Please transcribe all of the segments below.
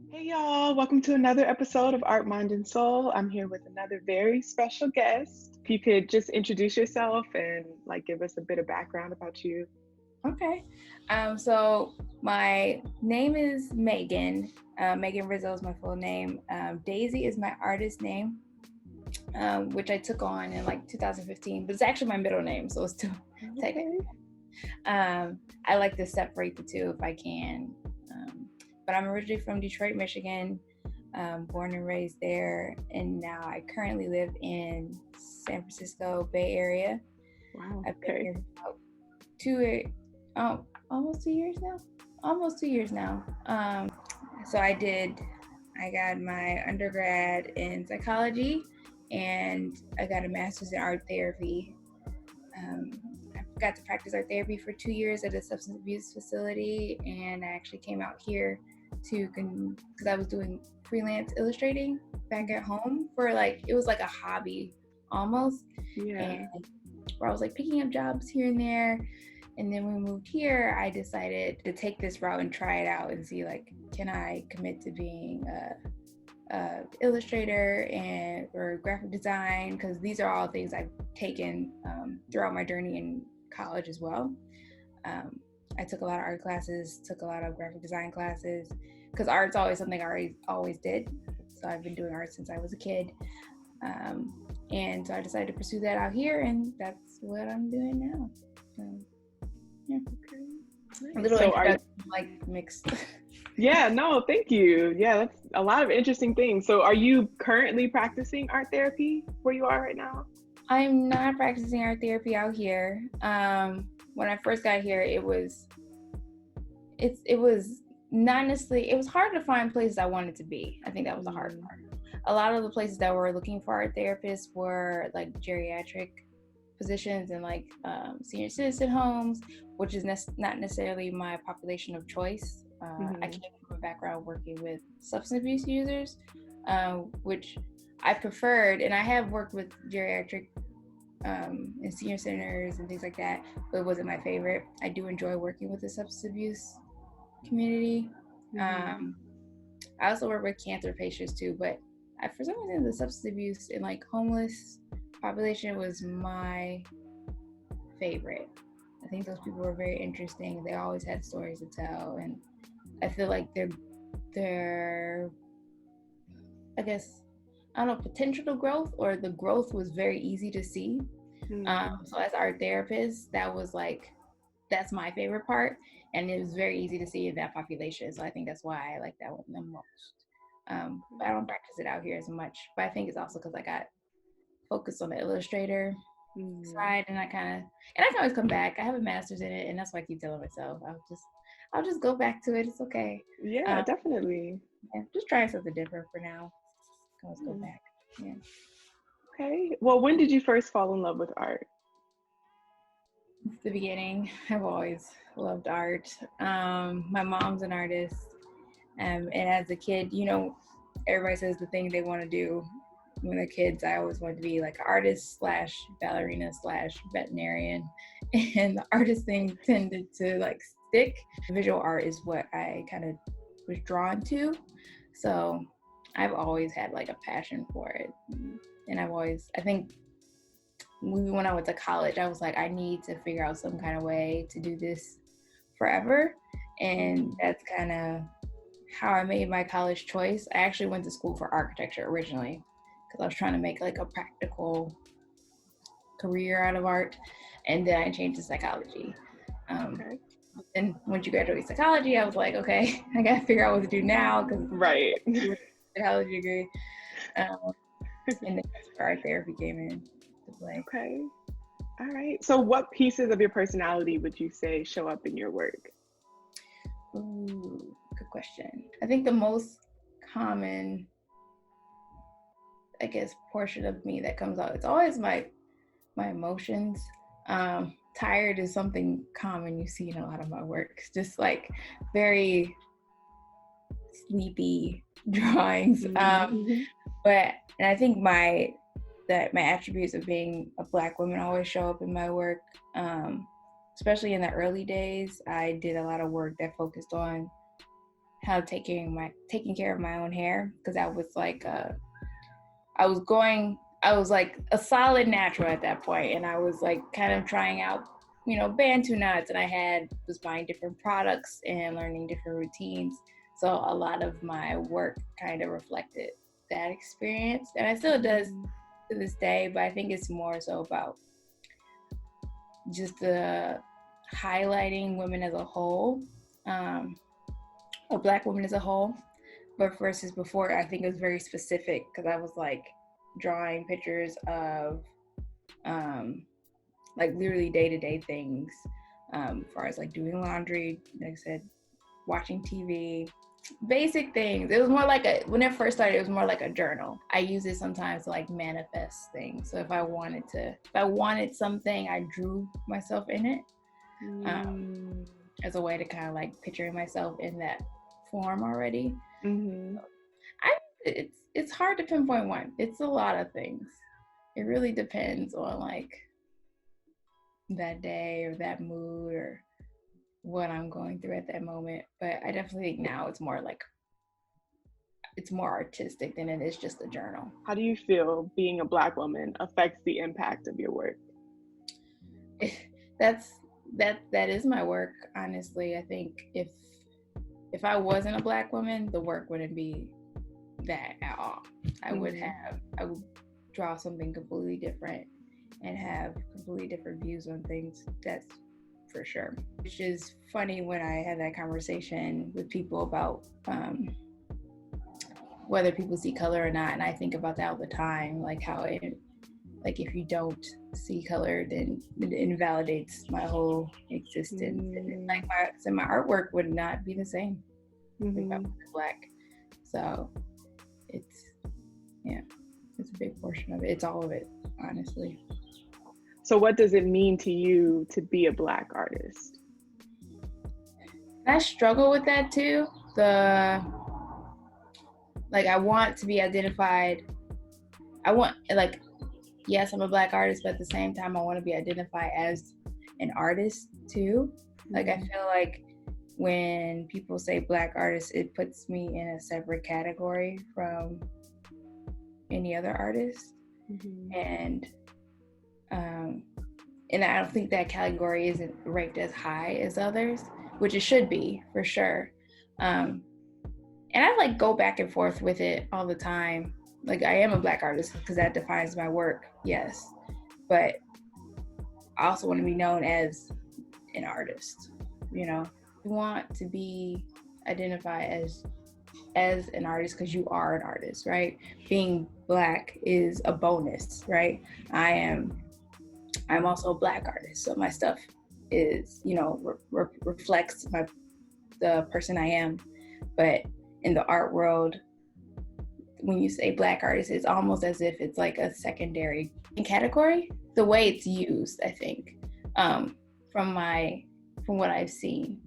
Hey y'all, welcome to another episode of Art, Mind, and Soul. I'm here with another very special guest. If you could just introduce yourself and give us a bit of background about you. Okay. So my name is Megan. Megan Rizzo is my full name. Daisy is my artist name, which I took on in like 2015, but it's actually my middle name, so it's still Okay. technically. I like to separate the two if I can. But I'm originally from Detroit, Michigan, born and raised there, and now I currently live in San Francisco Bay Area. Wow. I've been Okay. here for about almost 2 years now. Almost 2 years now. So I got my undergrad in psychology, and I got a master's in art therapy. Um, I got to practice art therapy for 2 years at a substance abuse facility, and I actually came out here because I was doing freelance illustrating back at home for it was like a hobby almost, and Yeah. where I was like picking up jobs here and there. And then when we moved here, I decided to take this route and try it out and see can I commit to being a illustrator and or graphic design, because these are all things I've taken throughout my journey in college as well. I took a lot of art classes, took a lot of graphic design classes, because art's always something I always did. So I've been doing art since I was a kid. And so I decided to pursue that out here, and that's what I'm doing now. So, yeah. Okay. A Nice. little So are introduction, mixed. yeah, no, thank you. Yeah, that's a lot of interesting things. So are you currently practicing art therapy where you are right now? I'm not practicing art therapy out here. When I first got here, it was not necessarily, it was hard to find places I wanted to be. I think that was the hard part. A lot of the places that were looking for art therapists were like geriatric positions and senior citizen homes, which is not necessarily my population of choice. I Mm-hmm. came from a background working with substance abuse users, which I preferred, and I have worked with geriatric and senior centers and things like that, but it wasn't my favorite. I do enjoy working with the substance abuse community. Mm-hmm. Um, I also work with cancer patients too, but for some reason the substance abuse and homeless population was my favorite. I think those people were very interesting. They always had stories to tell, and I feel like their I guess I don't know, potential to growth, or the growth was very easy to see. Mm-hmm. So as art therapists, that's my favorite part, and it was very easy to see in that population. So I think that's why I like that one the most. But I don't practice it out here as much. But I think it's also because I got focused on the Illustrator Mm-hmm. side, and I can always come back. I have a master's in it, and that's why I keep telling myself I'll just go back to it. It's okay. Yeah, Um, definitely. yeah, just trying something different for now. Can always go Hmm. back. Yeah. Okay. Well, when did you first fall in love with art? The beginning, I've always loved art. My mom's an artist, and as a kid, everybody says the thing they want to do when they're kids. I always wanted to be like an artist slash ballerina slash veterinarian, and the artist thing tended to stick. Visual art is what I kind of was drawn to, so I've always had a passion for it, and I think when I went to college, I was like, I need to figure out some kind of way to do this forever. And Mhm. that's kind of how I made my college choice. I actually went to school for architecture originally because I was trying to make a practical career out of art. And then I changed to psychology. Um, Okay. and once you graduate psychology, I was like, okay, I got to figure out what to do now because Right. with a psychology degree. Um, and then that's where art therapy came in to play. Okay. All right. So, what pieces of your personality would you say show up in your work? Ooh, good question. I think the most common, portion of me that comes out, it's always my emotions. Tired is something common you see in a lot of my work. It's just very sleepy drawings. Mhm. But and I think my attributes of being a Black woman always show up in my work. Especially in the early days, I did a lot of work that focused on how taking care of my own hair, because I was like I was like a solid natural at that point, and I was like kind of trying out, Bantu knots, and was buying different products and learning different routines. So a lot of my work kind of reflected that experience, and it still does to this day, but I think it's more so about just the highlighting women as a whole, or Black women as a whole. But versus before, I think it was very specific, because I was like drawing pictures of like literally day-to-day things, as far as like doing laundry, like I said, watching TV, basic things. It was more like when it first started, it was more like a journal. I use it sometimes to like manifest things. So if I wanted something, I drew myself in it, as a way to kind of like picturing myself in that form already. Mm-hmm. It's hard to pinpoint one. It's a lot of things. It really depends on like that day or that mood or what I'm going through at that moment. But I definitely think now it's more artistic than it is just a journal. How do you feel being a Black woman affects the impact of your work? That is my work, honestly. I think if I wasn't a Black woman, the work wouldn't be that at all. I would draw something completely different and have completely different views on things. That's for sure. Which is funny when I had that conversation with people about whether people see color or not, and I think about that all the time, like how if you don't see color, then it invalidates my whole existence. And like my artwork would not be the same if I was Black. So it's a big portion of it. It's all of it, honestly. So what does it mean to you to be a Black artist? I struggle with that too. I want to be identified. Yes, I'm a Black artist, but at the same time, I want to be identified as an artist too. Like, I feel like when people say Black artist, it puts me in a separate category from any other artist. And I don't think that category isn't ranked as high as others, which it should be for sure. And I like go back and forth with it all the time. Like, I am a Black artist because that defines my work, yes. But I also want to be known as an artist, You want to be identified as an artist because you are an artist, right? Being Black is a bonus, right? I'm also a Black artist, so my stuff is, reflects the person I am. But in the art world, when you say Black artist, it's almost as if it's like a secondary category. The way it's used, I think, from what I've seen.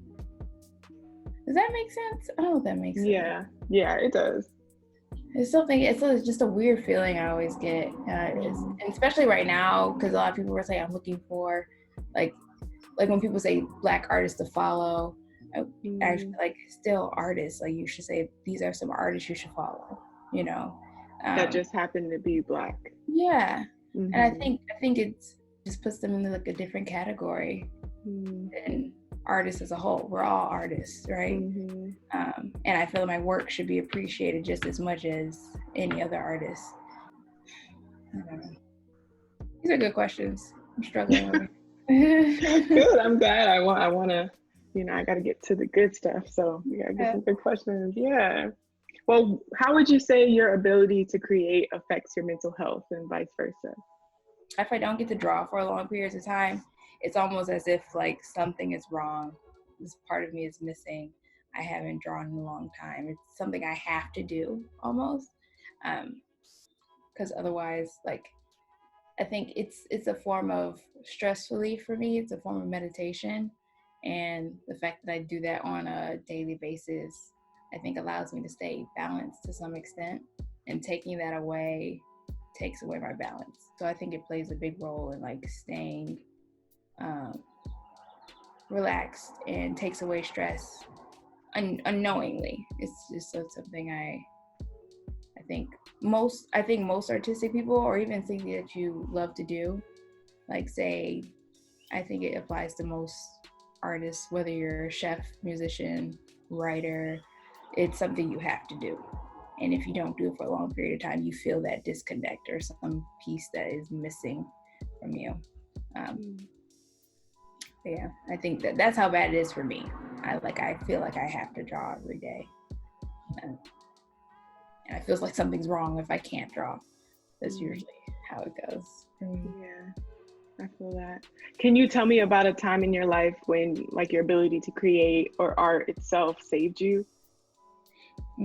Does that make sense? I don't know if that makes sense. Yeah, it does. It's just a weird feeling I always get, and especially right now, because a lot of people were saying I'm looking for, like when people say Black artists to follow, I feel like still artists. Like, you should say these are some artists you should follow. That just happen to be Black. Yeah, and I think it just puts them in like a different category than artists as a whole. We're all artists, right? And I feel like my work should be appreciated just as much as any other artist. I don't know. These are good questions. I'm struggling with it. Good. I'm glad. I want to. I got to get to the good stuff. So we got to get some good questions. Yeah. Well, how would you say your ability to create affects your mental health and vice versa? If I don't get to draw for a long periods of time, it's almost as if like something is wrong. This part of me is missing. I haven't drawn in a long time. It's something I have to do almost. Because otherwise, like, I think it's a form of stress relief for me. It's a form of meditation. And the fact that I do that on a daily basis, I think allows me to stay balanced to some extent. And taking that away takes away my balance. So I think it plays a big role in like staying relaxed and takes away stress unknowingly. It's just something I think most artistic people, or even things that you love to do, like say, I think it applies to most artists, whether you're a chef, musician, writer, it's something you have to do. And if you don't do it for a long period of time, you feel that disconnect or some piece that is missing from you. Yeah, I think that's how bad it is for me. I feel like I have to draw every day. And it feels like something's wrong if I can't draw. That's usually how it goes for me. Yeah, I feel that. Can you tell me about a time in your life when like your ability to create or art itself saved you? I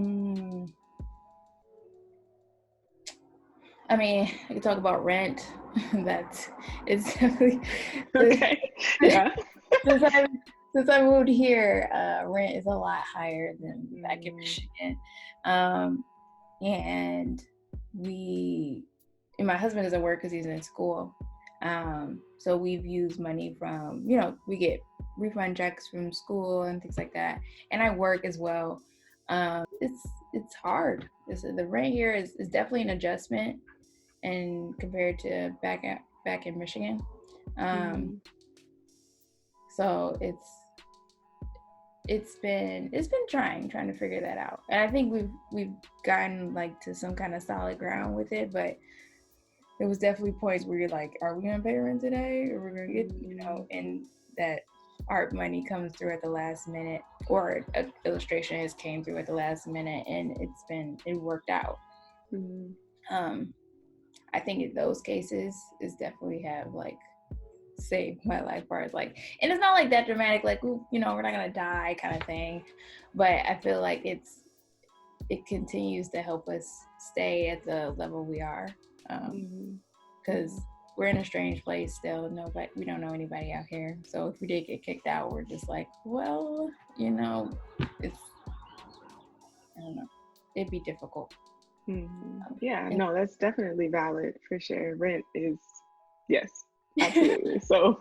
mean, I could talk about rent. That is definitely okay. Yeah. Since I moved here, rent is a lot higher than back in Michigan, and my husband doesn't work because he's in school, so we've used money from, we get refund checks from school and things like that, and I work as well. It's hard. The rent here is definitely an adjustment, and compared to back in Michigan, so it's been trying to figure that out, and I think we've gotten like to some kind of solid ground with it, but there was definitely points where you're like, are we gonna pay rent today, or we're gonna get, and that art money comes through at the last minute, or an illustration has came through at the last minute, and it worked out. I think in those cases is definitely have like saved my life, where it's like, and it's not like that dramatic, like, we're not gonna die kind of thing, but I feel like it continues to help us stay at the level we are, because we're in a strange place still. We don't know anybody out here, so if we did get kicked out, we're just like, well, it's, I don't know, it'd be difficult. Yeah, no, that's definitely valid for sure. Rent is, yes, absolutely. So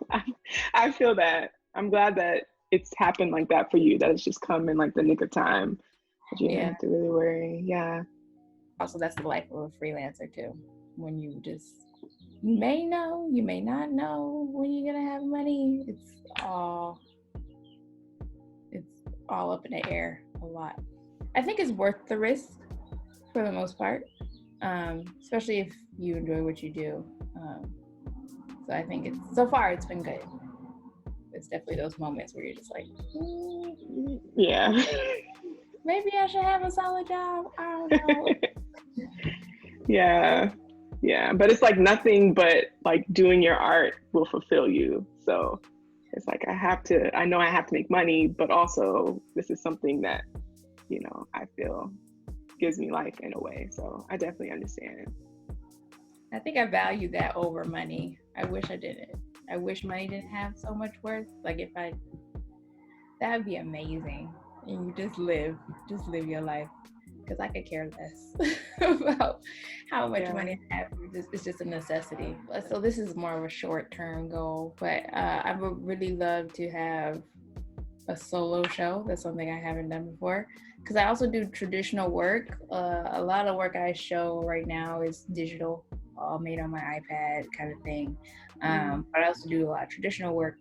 I feel that. I'm glad that it's happened like that for you, that it's just come in like the nick of time, that you didn't have to really worry. Yeah. Also, that's the life of a freelancer too. When you may know, you may not know when you're gonna have money. It's all up in the air a lot. I think it's worth the risk for the most part, especially if you enjoy what you do. So I think so far it's been good. It's definitely those moments where you're just like, yeah, maybe I should have a solid job. I don't know. Yeah, but it's like nothing but like doing your art will fulfill you. So it's like I know I have to make money, but also this is something that, I feel gives me life in a way. So I definitely understand. I think I value that over money. I wish I didn't. I wish money didn't have so much worth. Like that would be amazing. And you just live your life. Because I could care less about how much money I have. It's just a necessity. So this is more of a short-term goal, but I would really love to have a solo show. That's something I haven't done before. Because I also do traditional work. A lot of work I show right now is digital, all made on my iPad kind of thing. But I also do a lot of traditional work,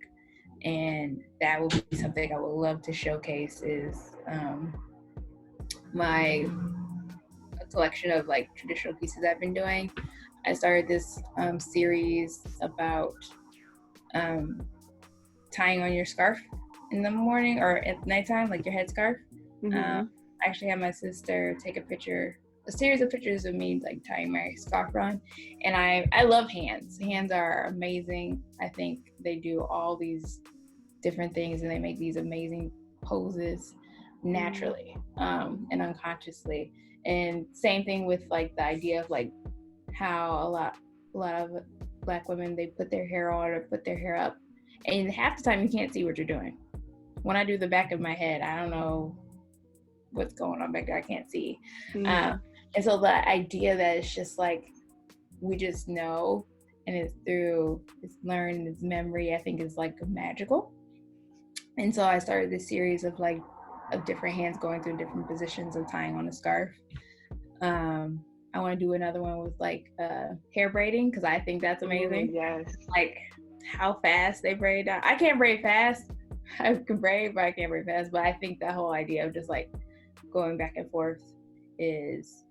and that will be something I would love to showcase is my collection of like traditional pieces I've been doing. I started this series about tying on your scarf in the morning or at nighttime, like your headscarf. I actually had my sister take a series of pictures of me like tying my scarf on, and I love hands. Hands are amazing. I think they do all these different things, and they make these amazing poses naturally and unconsciously. And same thing with like the idea of like how a lot of Black women, they put their hair on or put their hair up, and half the time you can't see what you're doing. When I do the back of my head, I don't know what's going on back there. I can't see. And so the idea that it's just like we just know, and it's learned, it's memory, I think is like magical. And so I started this series of like of different hands going through different positions of tying on a scarf. I want to do another one with like hair braiding, because I think that's amazing. Ooh, yes. Like how fast they braid out. I can't braid fast. I can braid, but I can't braid fast. But I think the whole idea of just like going back and forth is,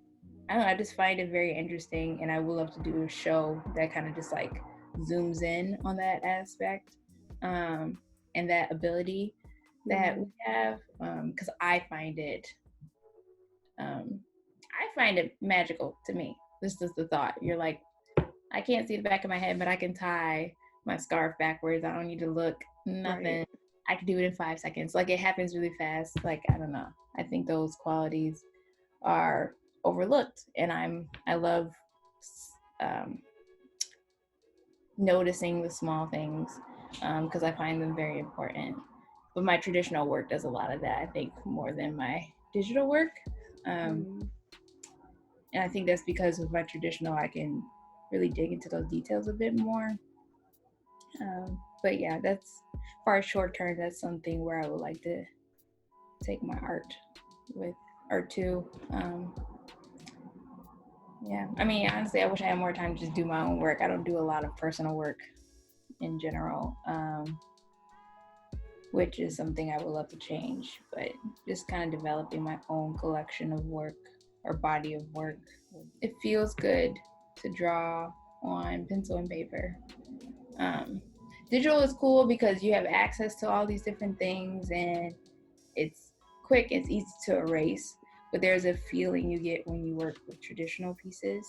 I don't know, I just find it very interesting, and I would love to do a show that kind of just like zooms in on that aspect, and that ability that we have, because I find it magical to me. This is the thought. You're like, I can't see the back of my head, but I can tie my scarf backwards. I don't need to look, nothing. Right. I can do it in 5 seconds. Like, it happens really fast. Like, I don't know. I think those qualities are overlooked, and I love noticing the small things, because I find them very important. But my traditional work does a lot of that, I think, more than my digital work. And I think that's because with my traditional, I can really dig into those details a bit more. But yeah, that's, as far as short term, that's something where I would like to take my art too. Yeah, I mean, honestly, I wish I had more time to just do my own work. I don't do a lot of personal work in general, which is something I would love to change, but just kind of developing my own collection of work or body of work. It feels good to draw on pencil and paper. Digital is cool because you have access to all these different things, and it's quick, it's easy to erase, but there's a feeling you get when you work with traditional pieces,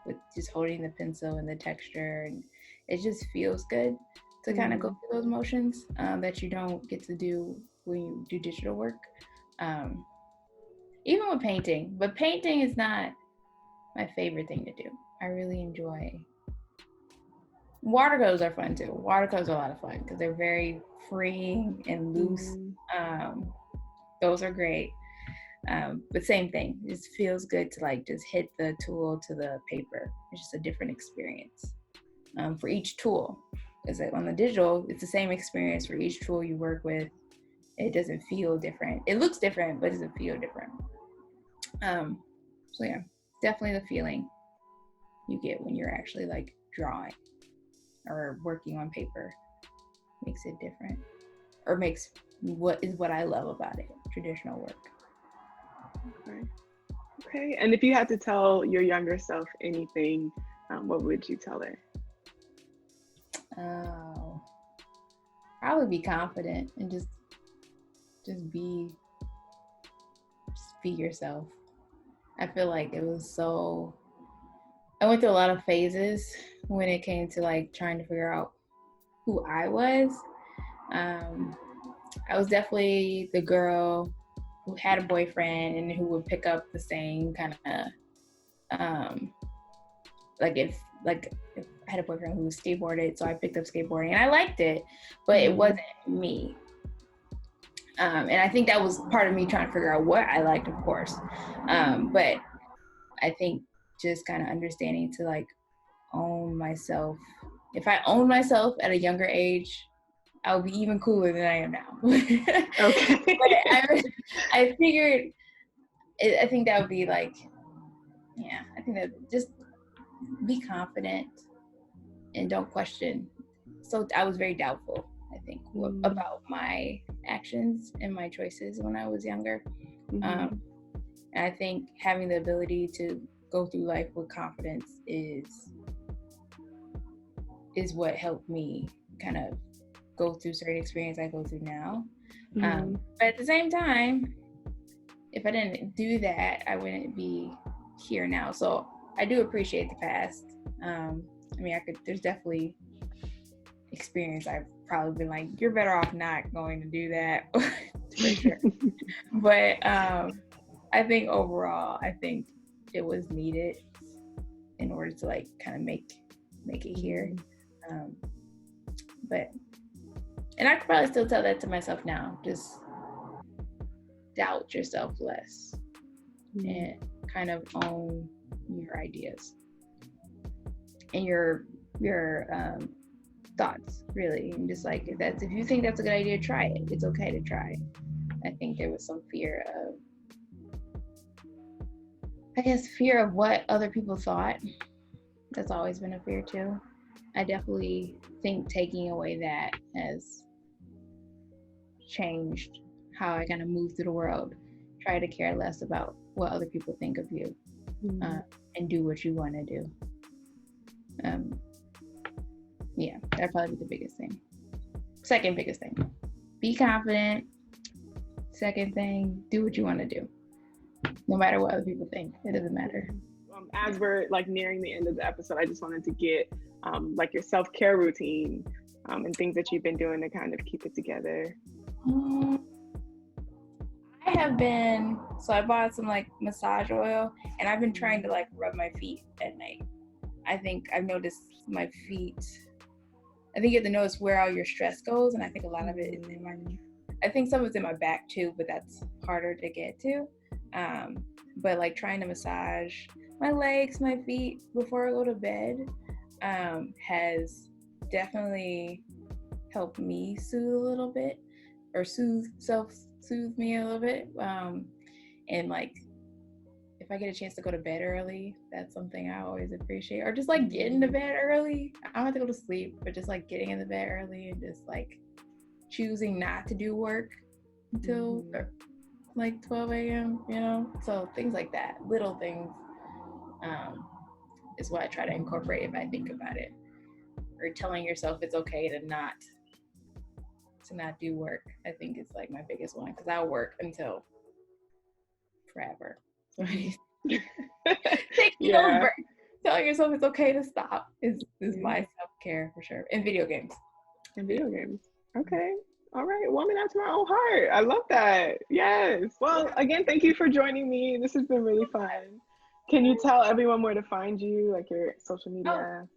with just holding the pencil and the texture, and it just feels good to kind of go through those motions that you don't get to do when you do digital work. Even with painting, but painting is not my favorite thing to do. I really enjoy, watercolors are fun too. Watercolors are a lot of fun because they're very freeing and loose. Those are great. But same thing, it just feels good to like just hit the tool to the paper. It's just a different experience for each tool. Because on the digital, it's the same experience for each tool you work with. It doesn't feel different. It looks different, but it doesn't feel different. So yeah, definitely the feeling you get when you're actually like drawing or working on paper makes it different, or makes what I love about it, traditional work. Okay. And if you had to tell your younger self anything, what would you tell her? Probably be confident and just be yourself. I feel like I went through a lot of phases when it came to like trying to figure out who I was. I was definitely the girl who had a boyfriend and who would pick up the same kind of, like if I had a boyfriend who skateboarded, so I picked up skateboarding and I liked it, but it wasn't me. And I think that was part of me trying to figure out what I liked, of course. But I think just kind of understanding to like own myself. If I owned myself at a younger age, I would be even cooler than I am now. Okay. But I figured, I think that would be like, yeah, I think that just be confident and don't question. So I was very doubtful, I think, about my actions and my choices when I was younger. And I think having the ability to go through life with confidence is what helped me kind of go through certain experience I go through now. But at the same time, if I didn't do that, I wouldn't be here now. So I do appreciate the past. I mean, there's definitely experience I've probably been like, you're better off not going to do that, for sure. But I think overall, I think it was needed in order to like kind of make it here. And I could probably still tell that to myself now, just doubt yourself less and kind of own your ideas and your thoughts, really. And just like, if you think that's a good idea, try it. It's okay to try it. I think there was some fear of what other people thought. That's always been a fear too. I definitely think taking away that has changed how I kind of move through the world. Try to care less about what other people think of you, and do what you want to do. Yeah, that'd probably be the biggest thing. Second biggest thing, be confident. Second thing, do what you want to do. No matter what other people think, it doesn't matter. As we're like nearing the end of the episode, I just wanted to get like your self-care routine and things that you've been doing to kind of keep it together. I bought some like massage oil, and I've been trying to like rub my feet at night. I think I've noticed my feet. I think you have to notice where all your stress goes, and I think a lot of it is in my. I think some of it's in my back too, but that's harder to get to. But like trying to massage my legs, my feet before I go to bed has definitely helped me soothe a little bit, or soothe me a little bit. And like if I get a chance to go to bed early, that's something I always appreciate. Or just like getting to bed early. I don't have to go to sleep, but just like getting in the bed early and just like choosing not to do work until like 12 a.m., you know? So things like that, little things, is what I try to incorporate if I think about it. Or telling yourself it's okay to not do work. I think it's like my biggest one, because I'll work until forever. Over. Telling yourself it's okay to stop is my self-care for sure. And video games. Okay. All right. Woman after my own heart. I love that. Yes. Well, again, thank you for joining me. This has been really fun. Can you tell everyone where to find you, like your social media?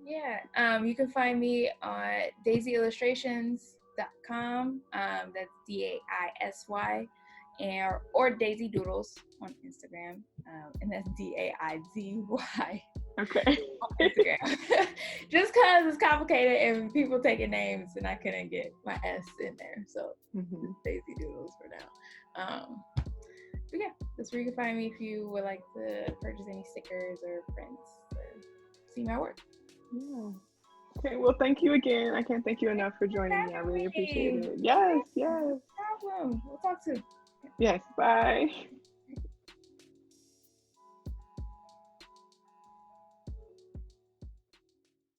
You can find me on daisyillustrations.com. That's DAISY. Or Daisy Doodles on Instagram, and that's DAIZY. Okay. On Instagram. Just because it's complicated and people taking names, and I couldn't get my S in there, so Daisy Doodles for now. But yeah, that's where you can find me if you would like to purchase any stickers or prints or see my work. Yeah. Okay, well, thank you again. I can't thank you enough for joining me. I really appreciate it. Yes. No problem. We'll talk soon. Yes, bye.